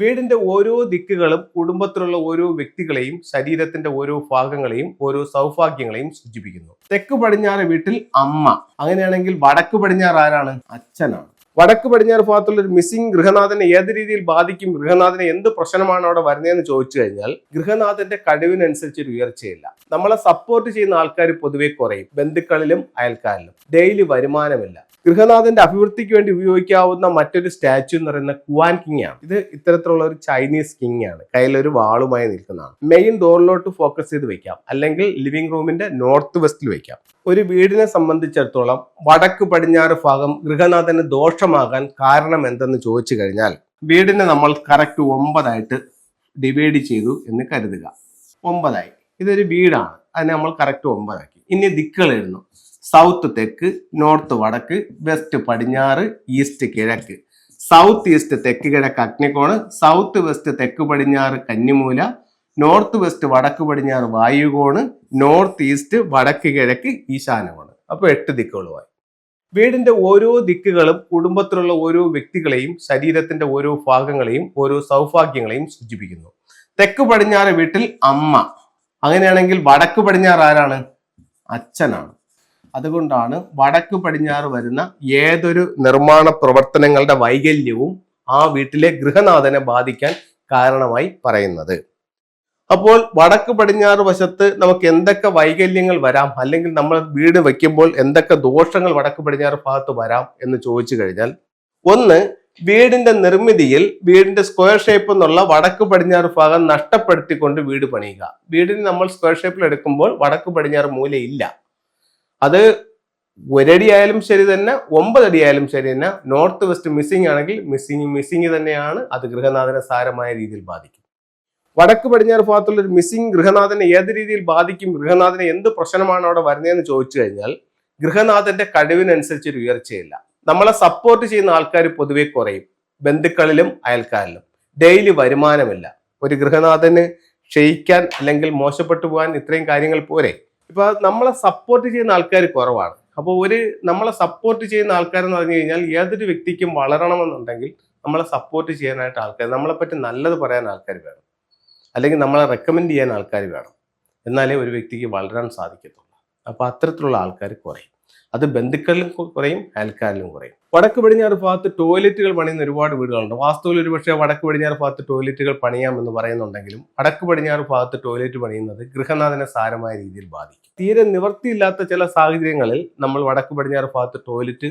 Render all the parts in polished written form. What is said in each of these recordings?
വീടിന്റെ ഓരോ ദിക്കുകളും കുടുംബത്തിലുള്ള ഓരോ വ്യക്തികളെയും ശരീരത്തിന്റെ ഓരോ ഭാഗങ്ങളെയും ഓരോ സൗഭാഗ്യങ്ങളെയും സൂചിപ്പിക്കുന്നു. തെക്ക് പടിഞ്ഞാറ് വീട്ടിൽ അമ്മ, അങ്ങനെയാണെങ്കിൽ വടക്ക് പടിഞ്ഞാറ് ആരാണ്? അച്ഛനാണ്. വടക്ക് പടിഞ്ഞാറ് ഭാഗത്തുള്ള ഒരു മിസ്സിംഗ് ഗൃഹനാഥനെ ഏത് രീതിയിൽ ബാധിക്കും? ഗൃഹനാഥന് എന്ത് പ്രശ്നമാണ് അവിടെ വരുന്നതെന്ന് ചോദിച്ചു കഴിഞ്ഞാൽ ഗൃഹനാഥന്റെ കഴിവിനനുസരിച്ച് ഒരു ഉയർച്ചയില്ല. നമ്മളെ സപ്പോർട്ട് ചെയ്യുന്ന ആൾക്കാർ പൊതുവെ കുറയും, ബന്ധുക്കളിലും അയൽക്കാരിലും. ഡെയിലി വരുമാനമില്ല. ഗൃഹനാഥന്റെ അഭിവൃദ്ധിക്ക് വേണ്ടി ഉപയോഗിക്കാവുന്ന മറ്റൊരു സ്റ്റാച്യു എന്ന് പറയുന്ന കുവാൻ കിങ് ആണ്. ഇത് ഇത്തരത്തിലുള്ള ഒരു ചൈനീസ് കിങ് ആണ്. കയ്യിലൊരു വാളുമായി നിൽക്കുന്നതാണ്. മെയിൻ ഡോറിലോട്ട് ഫോക്കസ് ചെയ്ത് വെക്കാം, അല്ലെങ്കിൽ ലിവിംഗ് റൂമിന്റെ നോർത്ത് വെസ്റ്റിൽ വെക്കാം. ഒരു വീടിനെ സംബന്ധിച്ചിടത്തോളം വടക്ക് പടിഞ്ഞാറ് ഭാഗം ഗൃഹനാഥന് ദോഷമാകാൻ കാരണം എന്തെന്ന് ചോദിച്ചു കഴിഞ്ഞാൽ, വീടിനെ നമ്മൾ കറക്റ്റ് 9 ഡിവൈഡ് ചെയ്തു എന്ന് കരുതുക. 9 ഇതൊരു വീടാണ്, അതിനെ നമ്മൾ കറക്റ്റ് 9 ആക്കി. ഇനി ദിക്കുകൾ എഴുതുന്നു. സൗത്ത് തെക്ക്, നോർത്ത് വടക്ക്, വെസ്റ്റ് പടിഞ്ഞാറ്, ഈസ്റ്റ് കിഴക്ക്. സൗത്ത് ഈസ്റ്റ് തെക്ക് കിഴക്ക് അഗ്നികോണ്, സൗത്ത് വെസ്റ്റ് തെക്ക് പടിഞ്ഞാറ് കന്നിമൂല, നോർത്ത് വെസ്റ്റ് വടക്ക് പടിഞ്ഞാറ് വായുകോണ്, നോർത്ത് ഈസ്റ്റ് വടക്ക് കിഴക്ക് ഈശാനകോണ്. അപ്പോൾ 8 ദിക്കുകളുമായി. വീടിന്റെ ഓരോ ദിക്കുകളും കുടുംബത്തിലുള്ള ഓരോ വ്യക്തികളെയും ശരീരത്തിന്റെ ഓരോ ഭാഗങ്ങളെയും ഓരോ സൗഭാഗ്യങ്ങളെയും സൂചിപ്പിക്കുന്നു. തെക്ക് പടിഞ്ഞാറ് വീട്ടിൽ അമ്മ, അങ്ങനെയാണെങ്കിൽ വടക്ക് പടിഞ്ഞാറ് ആരാണ്? അച്ഛനാണ്. അതുകൊണ്ടാണ് വടക്ക് പടിഞ്ഞാറ് വരുന്ന ഏതൊരു നിർമ്മാണ പ്രവർത്തനങ്ങളുടെ വൈകല്യവും ആ വീട്ടിലെ ഗൃഹനാഥനെ ബാധിക്കാൻ കാരണമായി പറയുന്നത്. അപ്പോൾ വടക്ക് പടിഞ്ഞാറ് വശത്ത് നമുക്ക് എന്തൊക്കെ വൈകല്യങ്ങൾ വരാം, അല്ലെങ്കിൽ നമ്മൾ വീട് വയ്ക്കുമ്പോൾ എന്തൊക്കെ ദോഷങ്ങൾ വടക്ക് പടിഞ്ഞാറ് ഭാഗത്ത് വരാം എന്ന് ചോദിച്ചു കഴിഞ്ഞാൽ, ഒന്ന്, വീടിന്റെ നിർമ്മിതിയിൽ വീടിന്റെ സ്ക്വയർ ഷേപ്പ് എന്നുള്ള വടക്ക് പടിഞ്ഞാറ് ഭാഗം നഷ്ടപ്പെടുത്തിക്കൊണ്ട് വീട് പണിയുക. വീടിന് നമ്മൾ സ്ക്വയർ ഷേപ്പിൽ എടുക്കുമ്പോൾ വടക്ക് പടിഞ്ഞാറ് മൂലയില്ല. അത് 1 അടി ആയാലും ശരി തന്നെ, 9 അടി ആയാലും ശരി തന്നെ. നോർത്ത് വെസ്റ്റ് മിസ്സിംഗ് ആണെങ്കിൽ മിസ്സിംഗ് തന്നെയാണ്. അത് ഗൃഹനാഥനെ സാരമായ രീതിയിൽ ബാധിക്കും. വടക്ക് പടിഞ്ഞാറ് ഭാഗത്തുള്ള ഒരു മിസ്സിംഗ് ഗൃഹനാഥനെ ഏത് രീതിയിൽ ബാധിക്കും? ഗൃഹനാഥന് എന്ത് പ്രശ്നമാണ് അവിടെ വരുന്നതെന്ന് ചോദിച്ചു കഴിഞ്ഞാൽ ഗൃഹനാഥന്റെ കഴിവിനനുസരിച്ച് ഒരു ഉയർച്ചയില്ല. നമ്മളെ സപ്പോർട്ട് ചെയ്യുന്ന ആൾക്കാർ പൊതുവെ കുറയും, ബന്ധുക്കളിലും അയൽക്കാരിലും. ഡെയിലി വരുമാനമില്ല. ഒരു ഗൃഹനാഥന് ക്ഷയിക്കാൻ അല്ലെങ്കിൽ മോശപ്പെട്ടു പോകാൻ ഇത്രയും കാര്യങ്ങൾ പോരെ? ഇപ്പൊ നമ്മളെ സപ്പോർട്ട് ചെയ്യുന്ന ആൾക്കാർ കുറവാണ്. അപ്പോൾ നമ്മളെ സപ്പോർട്ട് ചെയ്യുന്ന ആൾക്കാരെന്ന് പറഞ്ഞു കഴിഞ്ഞാൽ ഏതൊരു വ്യക്തിക്കും വളരണമെന്നുണ്ടെങ്കിൽ നമ്മളെ സപ്പോർട്ട് ചെയ്യാനായിട്ട് ആൾക്കാർ, നമ്മളെ പറ്റി നല്ലത് പറയാൻ ആൾക്കാർ വേണം, അല്ലെങ്കിൽ നമ്മളെ റെക്കമെൻഡ് ചെയ്യാൻ ആൾക്കാർ വേണം. എന്നാലേ ഒരു വ്യക്തിക്ക് വളരാൻ സാധിക്കത്തുള്ളൂ. അപ്പോൾ അത്തരത്തിലുള്ള ആൾക്കാർ കുറയും. അത് ബന്ധുക്കളിലും കുറയും, അയൽക്കാരിലും കുറയും. വടക്ക് പടിഞ്ഞാറ് ഭാഗത്ത് ടോയ്ലറ്റുകൾ പണിയുന്ന ഒരുപാട് വീടുകളുണ്ട്. വാസ്തുവിൽ ഒരുപക്ഷെ വടക്ക് പടിഞ്ഞാറ് ഭാഗത്ത് ടോയ്ലറ്റുകൾ പണിയാമെന്ന് പറയുന്നുണ്ടെങ്കിലും വടക്ക് പടിഞ്ഞാറ് ഭാഗത്ത് ടോയ്ലറ്റ് പണിയുന്നത് ഗൃഹനാഥനെ സാരമായ രീതിയിൽ ബാധിക്കും. തീരെ നിവൃത്തിയില്ലാത്ത ചില സാഹചര്യങ്ങളിൽ നമ്മൾ വടക്ക് പടിഞ്ഞാറ് ഭാഗത്ത് ടോയ്ലറ്റ്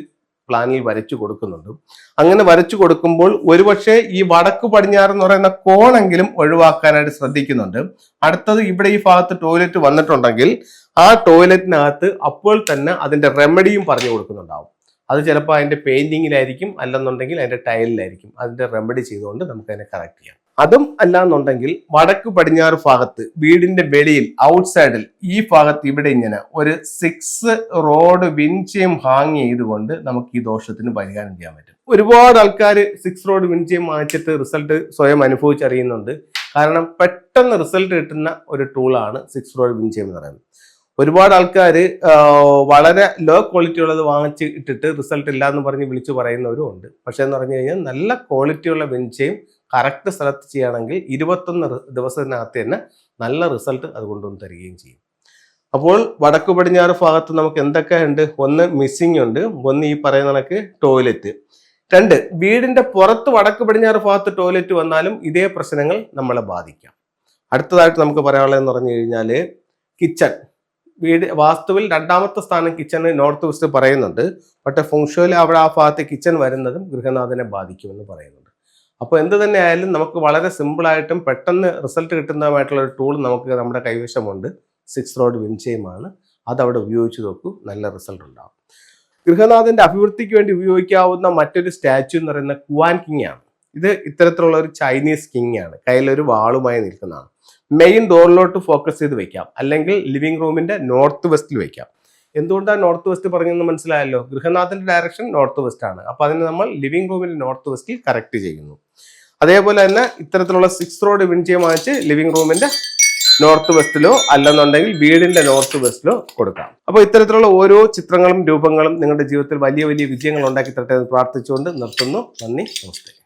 പ്ലാനിൽ വരച്ചു കൊടുക്കുന്നുണ്ട്. അങ്ങനെ വരച്ചു കൊടുക്കുമ്പോൾ ഒരുപക്ഷെ ഈ വടക്ക് പടിഞ്ഞാറ് എന്ന് പറയുന്ന കോണെങ്കിലും ഒഴിവാക്കാനായിട്ട് ശ്രദ്ധിക്കുന്നുണ്ട്. അടുത്തത്, ഇവിടെ ഈ ഭാഗത്ത് ടോയ്ലറ്റ് വന്നിട്ടുണ്ടെങ്കിൽ ആ ടോയ്ലറ്റിനകത്ത് അപ്പോൾ തന്നെ അതിന്റെ റെമഡിയും പറഞ്ഞു കൊടുക്കുന്നുണ്ടാവും. അത് ചിലപ്പോൾ അതിന്റെ പെയിന്റിങ്ങിലായിരിക്കും, അല്ലെന്നുണ്ടെങ്കിൽ അതിന്റെ ടൈലിലായിരിക്കും. അതിന്റെ റെമഡി ചെയ്തുകൊണ്ട് നമുക്ക് അതിനെ കറക്റ്റ് ചെയ്യാം. അതും അല്ലാന്നുണ്ടെങ്കിൽ വടക്ക് പടിഞ്ഞാറ് ഭാഗത്ത് വീടിന്റെ വെളിയിൽ ഔട്ട്സൈഡിൽ ഈ ഭാഗത്ത് ഇവിടെ ഇങ്ങനെ ഒരു 6 റോഡ് വിൻചെയിം ഹാങ് ചെയ്തുകൊണ്ട് നമുക്ക് ഈ ദോഷത്തിന് പരിഹാരം ചെയ്യാൻ പറ്റും. ഒരുപാട് ആൾക്കാർ 6 റോഡ് വിൻചെയിം വാങ്ങിച്ചിട്ട് റിസൾട്ട് സ്വയം അനുഭവിച്ചറിയുന്നുണ്ട്. കാരണം പെട്ടെന്ന് റിസൾട്ട് കിട്ടുന്ന ഒരു ടൂളാണ് 6 റോഡ് വിൻചെയിം എന്ന് പറയുന്നത്. ഒരുപാട് ആൾക്കാർ വളരെ ലോ ക്വാളിറ്റി ഉള്ളത് വാങ്ങിച്ച് ഇട്ടിട്ട് റിസൾട്ട് ഇല്ല എന്ന് പറഞ്ഞ് വിളിച്ചു പറയുന്നവരും ഉണ്ട്. പക്ഷെ എന്ന് പറഞ്ഞു കഴിഞ്ഞാൽ നല്ല ക്വാളിറ്റിയുള്ള വിൻചെയിം കറക്റ്റ് സ്ഥലത്ത് ചെയ്യുകയാണെങ്കിൽ 21 ദിവസത്തിനകത്ത് തന്നെ നല്ല റിസൾട്ട് അതുകൊണ്ടൊന്ന് തരികയും ചെയ്യും. അപ്പോൾ വടക്ക് പടിഞ്ഞാറ് ഭാഗത്ത് നമുക്ക് എന്തൊക്കെ ഉണ്ട്? ഒന്ന്, മിസ്സിംഗ് ഉണ്ട്. ഒന്ന്, ഈ പറയുന്ന കണക്ക് ടോയ്ലറ്റ്. 2, വീടിന്റെ പുറത്ത് വടക്ക് പടിഞ്ഞാറ് ഭാഗത്ത് ടോയ്ലറ്റ് വന്നാലും ഇതേ പ്രശ്നങ്ങൾ നമ്മളെ ബാധിക്കാം. അടുത്തതായിട്ട് നമുക്ക് പറയാനുള്ളതെന്ന് പറഞ്ഞു കഴിഞ്ഞാൽ കിച്ചൺ. വീട് വാസ്തുവിൽ 2ാമത്തെ സ്ഥാനം കിച്ചണ് നോർത്ത് വെസ്റ്റ് പറയുന്നുണ്ട്. പക്ഷെ ഫംഗ്ഷനിൽ അവിടെ ആ ഭാഗത്ത് കിച്ചൺ വരുന്നതും ഗൃഹനാഥനെ ബാധിക്കുമെന്ന് പറയുന്നുണ്ട്. അപ്പോൾ എന്ത് തന്നെ ആയാലും നമുക്ക് വളരെ സിമ്പിളായിട്ടും പെട്ടെന്ന് റിസൾട്ട് കിട്ടുന്നതുമായിട്ടുള്ള ഒരു ടൂൾ നമുക്ക് നമ്മുടെ കൈവശമുണ്ട്. 6 റോഡ് വിൻചെയിമാണ്. അതവിടെ ഉപയോഗിച്ച് നോക്കൂ, നല്ല റിസൾട്ട് ഉണ്ടാകും. ഗൃഹനാഥന്റെ അഭിവൃദ്ധിക്ക് വേണ്ടി ഉപയോഗിക്കാവുന്ന മറ്റൊരു സ്റ്റാച്യു എന്ന് പറയുന്ന കുവാൻ കിങ് ആണ്. ഇത് ഇത്തരത്തിലുള്ള ഒരു ചൈനീസ് കിങ് ആണ്. കയ്യിലൊരു വാളുമായി നിൽക്കുന്നതാണ്. മെയിൻ ഡോറിലോട്ട് ഫോക്കസ് ചെയ്ത് വെക്കാം, അല്ലെങ്കിൽ ലിവിംഗ് റൂമിന്റെ നോർത്ത് വെസ്റ്റിൽ വെക്കാം. എന്തുകൊണ്ടാണ് നോർത്ത് വെസ്റ്റ് പറഞ്ഞെന്ന് മനസ്സിലായല്ലോ. ഗൃഹനാഥന്റെ ഡയറക്ഷൻ നോർത്ത് വെസ്റ്റ് ആണ്. അപ്പൊ അതിന് നമ്മൾ ലിവിംഗ് റൂമിന്റെ നോർത്ത് വെസ്റ്റിൽ കറക്റ്റ് ചെയ്യുന്നു. അതേപോലെ തന്നെ ഇത്തരത്തിലുള്ള 6 റോഡ് വിൻചെയിം വാങ്ങിച്ച് ലിവിംഗ് റൂമിന്റെ നോർത്ത് വെസ്റ്റിലോ അല്ലെന്നുണ്ടെങ്കിൽ വീടിന്റെ നോർത്ത് വെസ്റ്റിലോ കൊടുക്കാം. അപ്പോൾ ഇത്തരത്തിലുള്ള ഓരോ ചിത്രങ്ങളും രൂപങ്ങളും നിങ്ങളുടെ ജീവിതത്തിൽ വലിയ വലിയ വിജയങ്ങൾ ഉണ്ടാക്കി തരട്ടെ എന്ന് പ്രാർത്ഥിച്ചുകൊണ്ട് നിർത്തുന്നു. നന്ദി, നമസ്തേ.